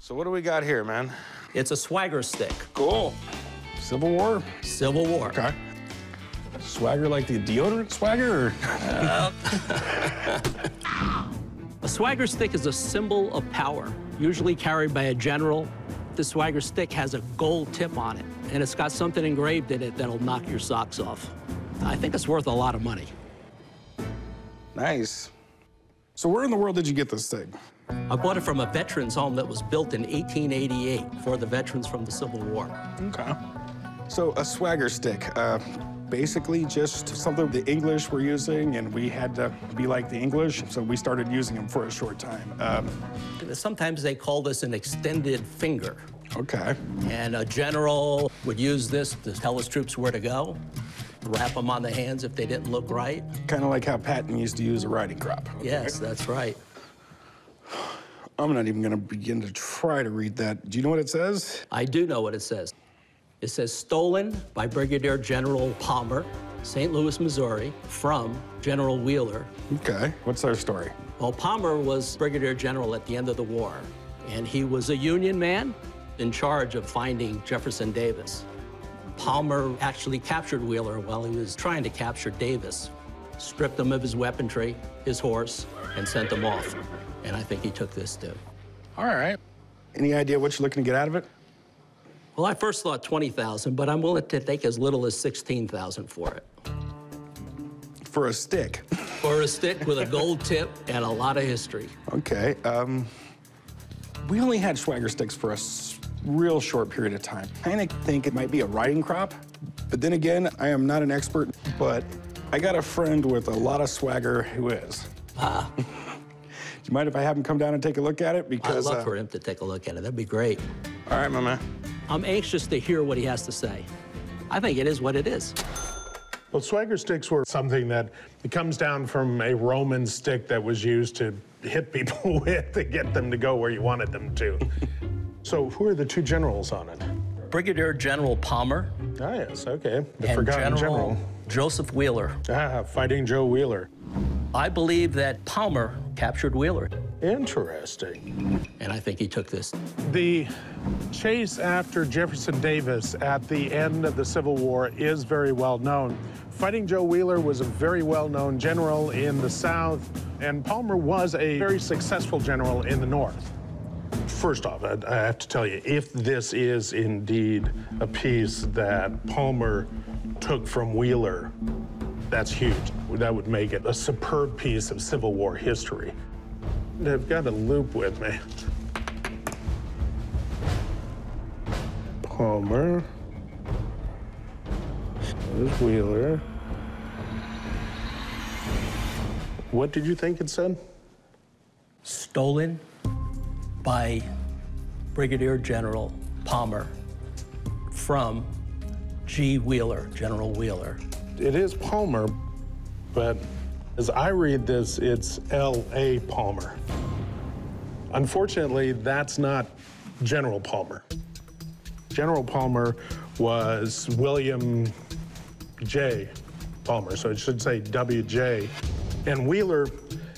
So what do we got here, man? It's a swagger stick. Cool. Civil War? Civil War. Okay. Swagger like the deodorant swagger? Or? A swagger stick is a symbol of power, usually carried by a general. The swagger stick has a gold tip on it, and it's got something engraved in it that'll knock your socks off. I think it's worth a lot of money. Nice. So where in the world did you get this thing? I bought it from a veterans home that was built in 1888 for the veterans from the Civil War. Okay. So a swagger stick, basically just something the English were using, and we had to be like the English, so we started using them for a short time. Sometimes they call this an extended finger. Okay. And a general would use this to tell his troops where to go, wrap them on the hands if they didn't look right. Kind of like how Patton used to use a riding crop. Okay. Yes, that's right. I'm not even gonna begin to try to read that. Do you know what it says? I do know what it says. It says, stolen by Brigadier General Palmer, St. Louis, Missouri, from General Wheeler. Okay, what's our story? Well, Palmer was Brigadier General at the end of the war, and he was a Union man in charge of finding Jefferson Davis. Palmer actually captured Wheeler while he was trying to capture Davis, stripped him of his weaponry, his horse, and sent him off. And I think he took this too. All right. Any idea what you're looking to get out of it? Well, I first thought 20,000, but I'm willing to take as little as 16,000 for it. For a stick? For a stick with a gold tip and a lot of history. Okay, we only had swagger sticks for a real short period of time. I kind of think it might be a riding crop, but then again, I am not an expert, but I got a friend with a lot of swagger who is. Ah. Do you mind if I have him come down and take a look at it? Because I'd love for him to take a look at it. That'd be great. All right, my man. I'm anxious to hear what he has to say. I think it is what it is. Well, swagger sticks were something that it comes down from a Roman stick that was used to hit people with to get them to go where you wanted them to. So who are the two generals on it? Brigadier General Palmer. Ah, yes, okay. The and forgotten general. Joseph Wheeler. Ah, Fighting Joe Wheeler. I believe that Palmer captured Wheeler. Interesting. And I think he took this. The chase after Jefferson Davis at the end of the Civil War is very well known. Fighting Joe Wheeler was a very well-known general in the South, and Palmer was a very successful general in the North. First off, I have to tell you, if this is indeed a piece that Palmer took from Wheeler, that's huge. That would make it a superb piece of Civil War history. I've got a loop with me. Palmer. There's Wheeler. What did you think it said? Stolen by Brigadier General Palmer from G. Wheeler, General Wheeler. It is Palmer, but as I read this, it's L.A. Palmer. Unfortunately, that's not General Palmer. General Palmer was William J. Palmer, so it should say W.J. And Wheeler,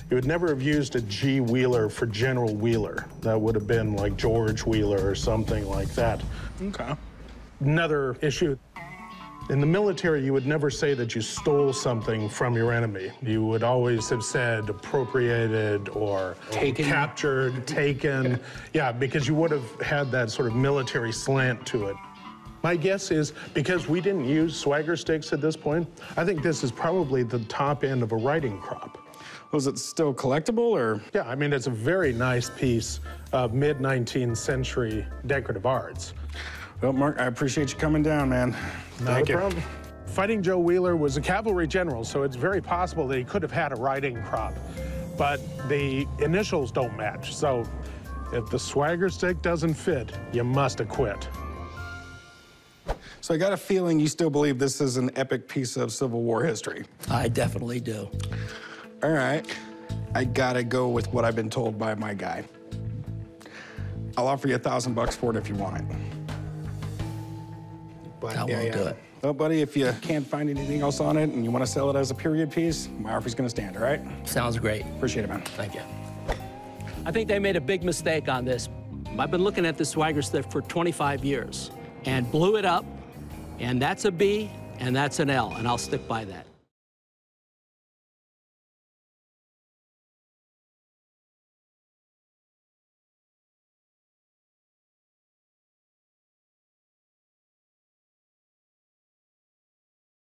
you would never have used a G. Wheeler for General Wheeler. That would have been like George Wheeler or something like that. Okay. Another issue. In the military, you would never say that you stole something from your enemy. You would always have said appropriated or taken. Captured, taken. Yeah, because you would have had that sort of military slant to it. My guess is because we didn't use swagger sticks at this point, I think this is probably the top end of a riding crop. Was it still collectible, or? Yeah, I mean, it's a very nice piece of mid-19th century decorative arts. Well, Mark, I appreciate you coming down, man. Not a problem. Fighting Joe Wheeler was a cavalry general, so it's very possible that he could have had a riding crop, but the initials don't match. So if the swagger stick doesn't fit, you must acquit. So I got a feeling you still believe this is an epic piece of Civil War history. I definitely do. All right, I gotta go with what I've been told by my guy. I'll offer you $1,000 for it if you want it. But, I won't do it. Well, buddy, if you can't find anything else on it and you want to sell it as a period piece, my offer's gonna stand, all right? Sounds great. Appreciate it, man. Thank you. I think they made a big mistake on this. I've been looking at this swagger stick for 25 years and blew it up, and that's a B and that's an L, and I'll stick by that.